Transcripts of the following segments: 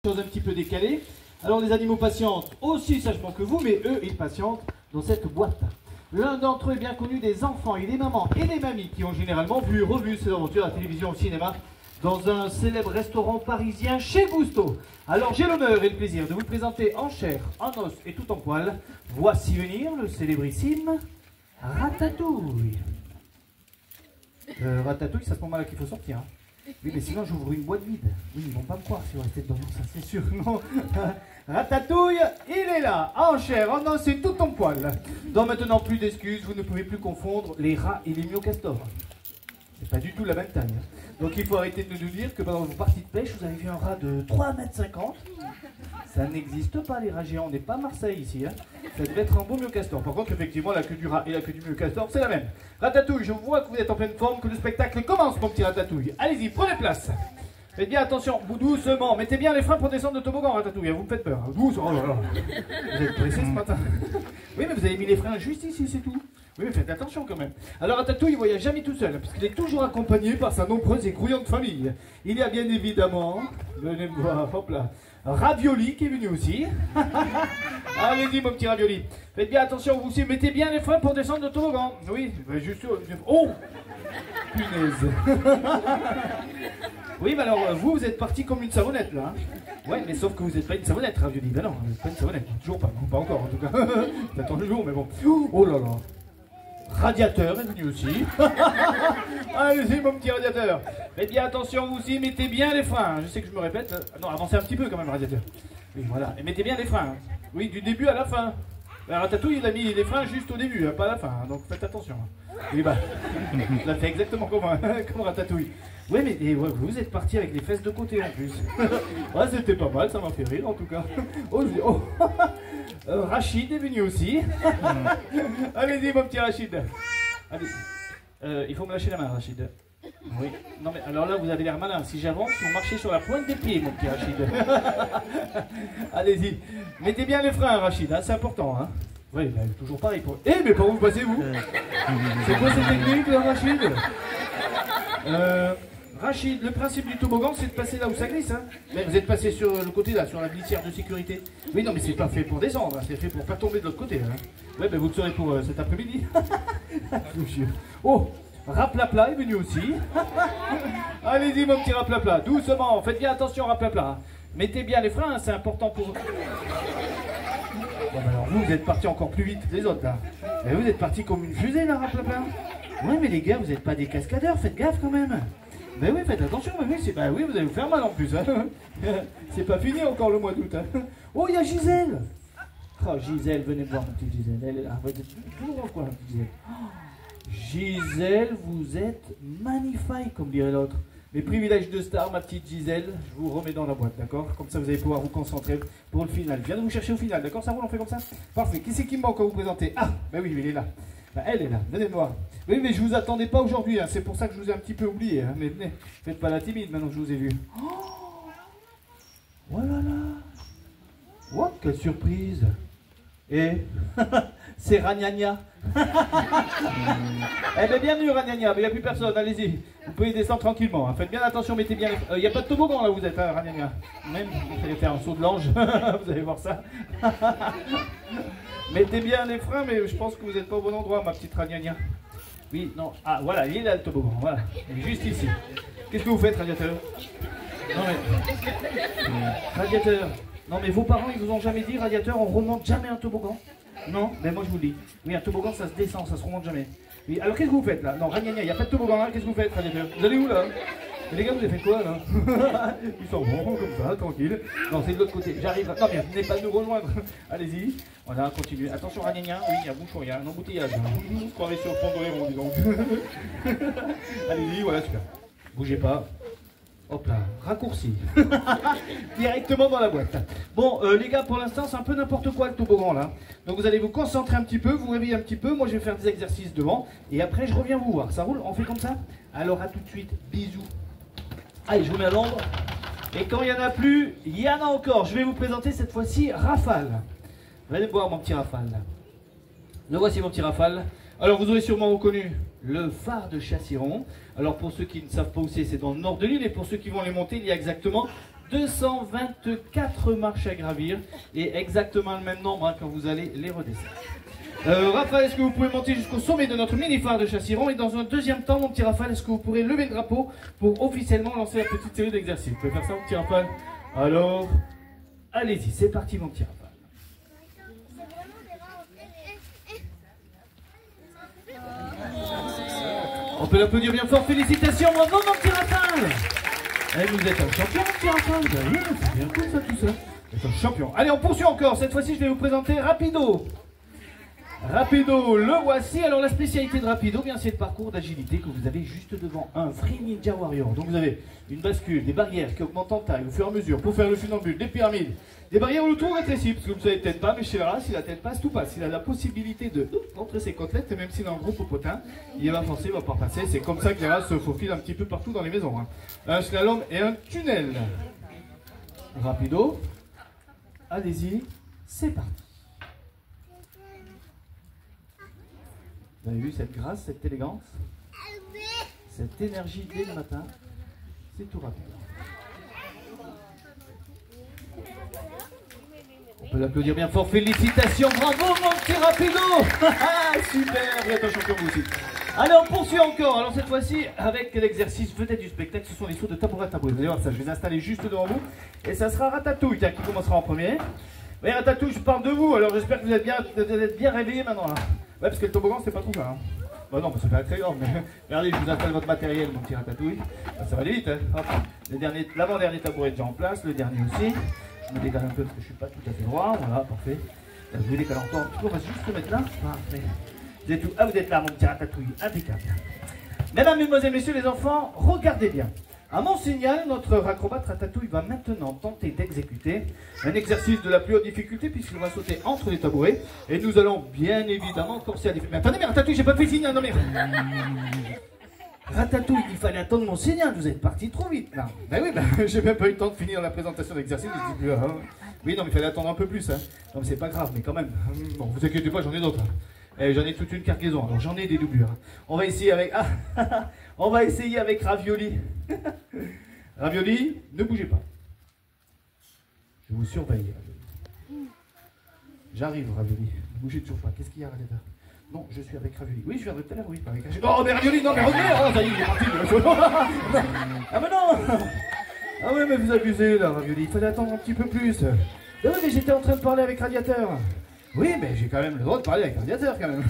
chose un petit peu décalée. Alors les animaux patientent aussi sagement que vous, mais eux, ils patientent dans cette boîte. L'un d'entre eux est bien connu des enfants et des mamans et des mamies qui ont généralement vu et revu ces aventures à la télévision, au cinéma, dans un célèbre restaurant parisien chez Gusto. Alors j'ai l'honneur et le plaisir de vous présenter en chair, en os et tout en poil. Voici venir le célébrissime Ratatouille. Ratatouille, c'est à ce moment-là qu'il faut sortir. Hein. Oui, mais sinon j'ouvre une boîte vide. Oui, ils vont pas me croire si vous restez dedans, ça c'est sûr. Non. Ratatouille, il est là, en chair, en os et tout en poil. Donc maintenant, plus d'excuses, vous ne pouvez plus confondre les rats et les myocastors. C'est pas du tout la même taille. Hein. Donc il faut arrêter de nous dire que pendant vos parties de pêche, vous avez vu un rat de 3,50 m. Ça n'existe pas les rats géants, on n'est pas à Marseille ici. Hein. Ça devait être un beau myocastor. Par contre, effectivement, la queue du rat et la queue du myocastor, c'est la même. Ratatouille, je vois que vous êtes en pleine forme, que le spectacle commence, mon petit Ratatouille. Allez-y, prenez place. Faites bien attention, vous doucement, mettez bien les freins pour descendre le toboggan, Ratatouille, vous me faites peur. Doucement, oh là là. Vous êtes pressé ce matin. Oui, mais vous avez mis les freins juste ici, c'est tout. Oui, mais faites attention quand même. Alors Ratatouille ne voyage jamais tout seul, parce qu'il est toujours accompagné par sa nombreuse et grouillante famille. Il y a bien évidemment, venez me voir, hop là, Ravioli qui est venu aussi. Allez-y mon petit Ravioli. Faites bien attention, vous aussi, mettez bien les freins pour descendre le toboggan. Oui, juste... Oh, punaise. Oui, mais alors vous êtes parti comme une savonnette là. Hein. Ouais, mais sauf que vous n'êtes pas une savonnette, Ravioli. Ben non, vous n'êtes pas une savonnette. Toujours pas, non, pas encore en tout cas. J'attends le jour, mais bon. Oh là là. Radiateur est venu aussi. Allez-y mon petit radiateur. Faites bien attention vous aussi, mettez bien les freins. Je sais que je me répète. Non, avancez un petit peu quand même, radiateur. Oui, voilà. Et mettez bien les freins. Oui, du début à la fin. La Ratatouille, il a mis les freins juste au début, pas à la fin. Donc faites attention. Oui, bah. Ça fait exactement comme Ratatouille. Oui, mais et, ouais, vous êtes parti avec les fesses de côté en plus. Ouais, c'était pas mal, ça m'a fait rire en tout cas. Oh, je dis, oh. Rachid est venu aussi. Allez-y, mon petit Rachid. Allez. Il faut me lâcher la main, Rachid. Oui. Non, mais alors là, vous avez l'air malin. Si j'avance, vous marchez sur la pointe des pieds, mon petit Rachid. Allez-y. Mettez bien les freins, Rachid, hein, c'est important. Hein. Oui, bah, toujours pareil. Pour... Eh, mais par où passez-vous? C'est quoi cette technique, là, Rachid? Rachid, le principe du toboggan, c'est de passer là où ça glisse. Hein. Mais vous êtes passé sur le côté là, sur la glissière de sécurité. Oui, non, mais c'est pas fait pour descendre, hein. C'est fait pour pas tomber de l'autre côté. Hein. Ouais, ben vous le saurez pour cet après-midi. Oh, Raplapla est venu aussi. Allez-y, mon petit Raplapla, doucement, faites bien attention, Raplapla. Mettez bien les freins, hein, c'est important pour... Bon, ben alors vous êtes parti encore plus vite que les autres là. Et vous êtes parti comme une fusée là, Raplapla. Ouais, mais les gars, vous n'êtes pas des cascadeurs, faites gaffe quand même. Mais oui, faites attention, mais oui, bah oui, vous allez vous faire mal en plus. Hein. C'est pas fini encore le mois d'août. Hein. Oh, il y a Gisèle. Oh, Gisèle, venez me voir, ma petite Gisèle. Elle est là. Vous êtes toujours quoi, la petite Gisèle? Oh, Gisèle, vous êtes magnifique, comme dirait l'autre. Mes privilèges de star, ma petite Gisèle, je vous remets dans la boîte, d'accord? Comme ça, vous allez pouvoir vous concentrer pour le final. Je viens de vous chercher au final, d'accord? Ça roule, on fait comme ça? Parfait. Qui c'est qui me manque à vous présenter? Ah, ben oui, il est là. Ben, elle est là, venez me voir. Oui, mais je vous attendais pas aujourd'hui, hein. C'est pour ça que je vous ai un petit peu oublié. Hein. Mais venez, faites pas la timide maintenant que je vous ai vu. Oh là là. Oh, quelle surprise. Et c'est Ragnagna. Eh bien, bienvenue Ragnagna, mais il n'y a plus personne, allez-y. Vous pouvez descendre tranquillement. Hein. Faites bien attention, mettez bien... Il n'y a pas de toboggan là où vous êtes, hein, Ragnagna. Même, vous allez faire un saut de l'ange. Vous allez voir ça. Mettez bien les freins, mais je pense que vous n'êtes pas au bon endroit, ma petite Ragnagna. Oui, non. Ah, voilà, il est là le toboggan, voilà. Il est juste ici. Qu'est-ce que vous faites, radiateur? Non, mais... Radiateur. Non, mais vos parents, ils vous ont jamais dit, radiateur, on remonte jamais un toboggan? Non, mais moi je vous le dis. Oui, un toboggan, ça se descend, ça se remonte jamais. Oui, alors qu'est-ce que vous faites là? Non, Ragnagna, il n'y a pas de toboggan là, qu'est-ce que vous faites, radiateur? Vous allez où là? Mais les gars, vous avez fait quoi là? Ils sont bons comme ça, tranquille. Non, c'est de l'autre côté. J'arrive. Non, mais venez pas nous rejoindre. Allez-y. Voilà, continuez. Attention, Ragnagna. Oui, il y a bouchon, il y a un embouteillage. Vous croirez sur le fond de l'Héron, dis donc. Allez-y, voilà, super. Bougez pas. Hop là, raccourci. Directement dans la boîte. Bon, les gars, pour l'instant, c'est un peu n'importe quoi le toboggan là. Donc vous allez vous concentrer un petit peu, vous réveiller un petit peu. Moi, je vais faire des exercices devant. Et après, je reviens vous voir. Ça roule? On fait comme ça? Alors, à tout de suite. Bisous. Allez, je vous mets à l'ombre. Et quand il n'y en a plus, il y en a encore. Je vais vous présenter cette fois-ci Rafale. Venez me voir, mon petit Rafale. Le voici, mon petit Rafale. Alors, vous aurez sûrement reconnu le phare de Chassiron. Alors, pour ceux qui ne savent pas où c'est dans le nord de l'île. Et pour ceux qui vont les monter, il y a exactement 224 marches à gravir et exactement le même nombre quand vous allez les redescendre. Raphaël, est-ce que vous pouvez monter jusqu'au sommet de notre mini-phare de Chassiron? Et dans un deuxième temps, mon petit Raphaël, est-ce que vous pourrez lever le drapeau pour officiellement lancer la petite série d'exercices? Vous pouvez faire ça, mon petit Raphaël? Alors, allez-y, c'est parti, mon petit Raphaël. On peut l'applaudir bien fort, félicitations, bravo, mon petit Raphaël! Eh, vous êtes un champion, mon petit Raphaël, vous avez vu, c'est bien cool ça, tout ça. Vous êtes un champion. Allez, on poursuit encore, cette fois-ci, je vais vous présenter Rapido. Rapido, le voici. Alors la spécialité de Rapido, bien c'est le parcours d'agilité que vous avez juste devant, un Free Ninja Warrior. Donc vous avez une bascule, des barrières qui augmentent en taille au fur et à mesure pour faire le funambule, des pyramides, des barrières autour rétrécies, parce que vous ne savez peut-être pas, mais chez Lara, si la tête passe, tout passe. Il a la possibilité de montrer ses côtelettes, même s'il est en gros popotin, il va foncer, il va pas passer. C'est comme ça que Lara se faufile un petit peu partout dans les maisons. Hein. Un slalom et un tunnel. Rapido, allez-y, c'est parti. Vous avez vu cette grâce, cette élégance, cette énergie dès le matin, c'est tout rapide. On peut l'applaudir bien fort, félicitations, bravo mon petit Rapido. Super, vous êtes un champion vous aussi. Allez, on poursuit encore, alors cette fois-ci avec l'exercice vedette du spectacle, ce sont les sauts de tabouret à tabouret. Vous allez voir ça, je vais les installer juste devant vous, et ça sera Ratatouille qui commencera en premier. Oui, Ratatouille, je parle de vous, alors j'espère que vous êtes bien réveillés maintenant là. Ouais, parce que le toboggan, c'est pas trop ça. Hein. Bah non, parce que c'est pas très grave, mais regardez, je vous installe votre matériel, mon petit Ratatouille. Bah, ça va aller vite, hein. L'avant-dernier tabouret est déjà en place, le dernier aussi. Je me décale un peu parce que je suis pas tout à fait droit, voilà, parfait. Là, je vais décaler encore un petit peu, on va juste se mettre là. Parfait. Vous êtes où? Ah, vous êtes là, mon petit Ratatouille, impeccable. Mesdames, Mesdemoiselles, Messieurs les enfants, regardez bien. À mon signal, notre acrobate Ratatouille va maintenant tenter d'exécuter un exercice de la plus haute difficulté puisqu'il va sauter entre les tabourets et nous allons bien évidemment corser à l'effet. Mais attendez, mais Ratatouille, j'ai pas fait signal, non mais... Ratatouille, il fallait attendre mon signal, vous êtes parti trop vite là. Ben oui, j'ai même pas eu le temps de finir la présentation de l'exercice. Oui, non mais il fallait attendre un peu plus. Hein. Non mais c'est pas grave, mais quand même. Bon, vous inquiétez pas, j'en ai d'autres. J'en ai toute une cargaison, alors j'en ai des doublures. On va essayer avec... on va essayer avec Ravioli. Ravioli, ne bougez pas. Je vous surveille, Ravioli. J'arrive, Ravioli. Ne bougez toujours pas. Qu'est-ce qu'il y a, Ravioli? Non, je suis avec Ravioli. Oui, je viendrai tout à l'heure, oui. Avec... Oh, mais Ravioli, non, mais revenez. Oh, ça y est, il est parti. Ah, mais non. Ah ouais, mais vous abusez, là, Ravioli. Il fallait attendre un petit peu plus. Ah ouais, mais j'étais en train de parler avec Radiateur. Oui, mais j'ai quand même le droit de parler avec un Radiateur, quand même.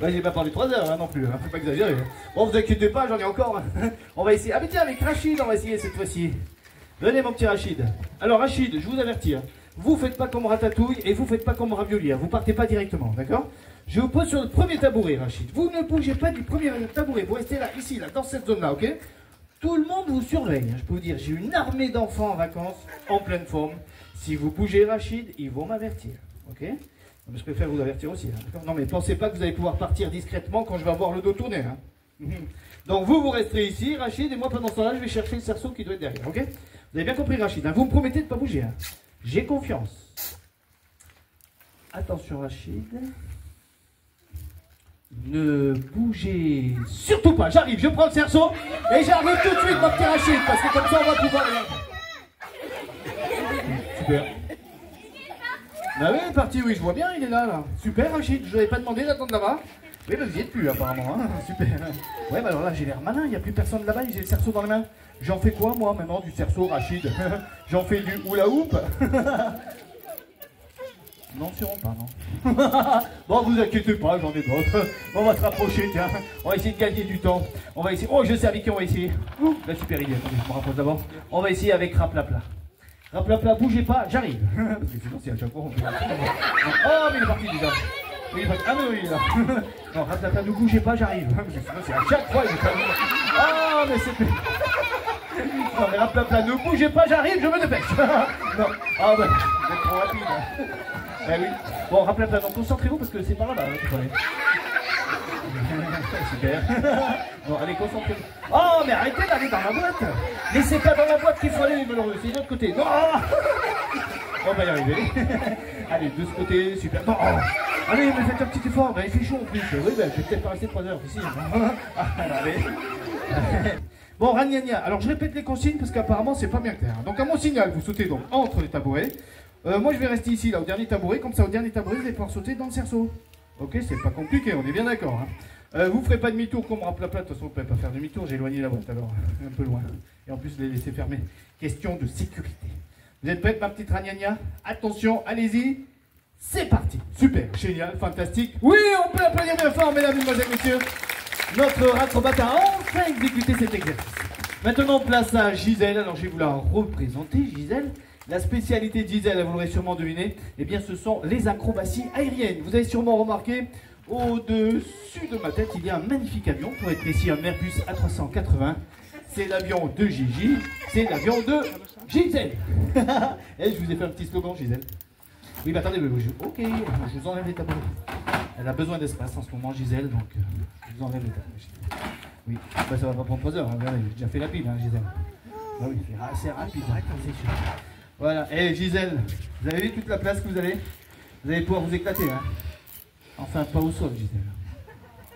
Ouais, j'ai pas parlé 3 heures, hein, non plus, hein, faut pas exagérer. Bon, vous inquiétez pas, j'en ai encore. On va essayer. Ah, mais tiens, avec Rachid, on va essayer cette fois-ci. Venez, mon petit Rachid. Alors, Rachid, je vous avertis, hein, vous faites pas comme Ratatouille et vous faites pas comme Ravioli. Hein, vous partez pas directement, d'accord? Je vous pose sur le premier tabouret, Rachid. Vous ne bougez pas du premier tabouret. Vous restez là, ici, là, dans cette zone-là, ok? Tout le monde vous surveille. Hein, je peux vous dire, j'ai une armée d'enfants en vacances, en pleine forme. Si vous bougez, Rachid, ils vont m'avertir, ok? Je préfère vous avertir aussi. Hein, non, mais pensez pas que vous allez pouvoir partir discrètement quand je vais avoir le dos tourné. Hein. Donc vous resterez ici, Rachid, et moi pendant ce temps-là, je vais chercher le cerceau qui doit être derrière. Ok? Vous avez bien compris, Rachid. Hein, vous me promettez de ne pas bouger. Hein. J'ai confiance. Attention, Rachid. Ne bougez surtout pas. J'arrive, je prends le cerceau et j'arrive tout de suite, mon petit Rachid, parce que comme ça, on va pouvoir... Super. Bah oui, il est parti, oui, je vois bien, il est là, là. Super, Rachid, je ne l'avais pas demandé d'attendre là-bas. Oui, bah vous n'y êtes plus, apparemment, hein. Super. Ouais, bah alors là, j'ai l'air malin, il n'y a plus personne là-bas, j'ai le cerceau dans les mains. J'en fais quoi, moi, maintenant, du cerceau, Rachid? J'en fais du hula-hoop. Non, sûrement pas, non. Bon, vous inquiétez pas, j'en ai d'autres. On va se rapprocher, tiens. On va essayer de gagner du temps. On va essayer... Oh, je sais avec qui on va essayer. La super idée, attendez, je me rapproche d'abord. On va essayer avec Raplapla. Raplapla, bougez pas, j'arrive. Parce que sinon, c'est à chaque fois on fait... Oh, mais il est parti déjà. Oui, il est parti. Ah, mais oui, il est là. Non, Raplapla, ne bougez pas, j'arrive. Parce que sinon, c'est à chaque fois, il est parti. Oh, mais c'est... Non, mais Raplapla, ne bougez pas, j'arrive, je me dépêche. Non, ah, bah, vous êtes trop rapide. Eh oui. Bon, Raplapla, donc concentrez-vous parce que c'est par là-bas, hein, tu connais. Super. Bon, allez, concentrez-vous. Oh, mais arrêtez d'aller dans la boîte. Mais c'est pas dans la boîte qu'il faut aller, les malheureux, c'est de l'autre côté. Non. On va y arriver. Allez, de ce côté, super. Non. Oh. Allez, mais faites un petit effort. Ben, il fait chaud en plus. Oui, ben, je vais peut-être pas rester 3 heures ici. Allez. Bon, ragnagna. Alors, je répète les consignes parce qu'apparemment, c'est pas bien clair. Donc, à mon signal, vous sautez donc entre les tabourets. Moi, je vais rester ici, là, au dernier tabouret. Comme ça, au dernier tabouret, vous allez pouvoir sauter dans le cerceau. Ok, c'est pas compliqué, on est bien d'accord. Hein. Vous ferez pas demi-tour comme Raplapla. De toute façon, vous ne pouvez pas faire demi-tour. J'ai éloigné la boîte, alors, un peu loin. Et en plus, je l'ai laissé fermer. Question de sécurité. Vous êtes prête, ma petite ragnagna? Attention, allez-y. C'est parti. Super, génial, fantastique. Oui, on peut applaudir bien fort, mesdames, mesdemoiselles, messieurs. Notre acrobate a enfin exécuté cet exercice. Maintenant, place à Gisèle. Alors, je vais vous la représenter, Gisèle. La spécialité de Gisèle, vous l'aurez sûrement deviné, eh bien, ce sont les acrobaties aériennes. Vous avez sûrement remarqué, au-dessus de ma tête, il y a un magnifique avion, pour être précis, un Airbus A380. C'est l'avion de Gigi, c'est l'avion de Gisèle. Et je vous ai fait un petit slogan, Gisèle. Oui, mais attendez, ok, je vous enlève les tabourets. Elle a besoin d'espace en ce moment, Gisèle, donc je vous enlève les tabourets. Oui, bah, ça va pas prendre 3 heures, hein. J'ai déjà fait la pile, hein, Gisèle. Ah oui, c'est rapide, hein, c'est sûr. Voilà, et Gisèle, vous avez vu toute la place que vous avez? Vous allez pouvoir vous éclater, hein? Enfin, pas au sol, Gisèle.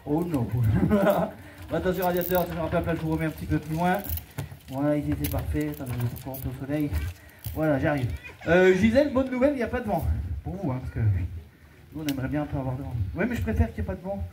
Oh non. Attention, radiateur, attention, Raplapla, je vous remets un petit peu plus loin. Voilà, il était parfait. Attendez, je vais encore au soleil. Voilà, j'arrive. Gisèle, bonne nouvelle, il n'y a pas de vent. Pour vous, hein, parce que nous, on aimerait bien un peu avoir de vent. Oui, mais je préfère qu'il n'y ait pas de vent.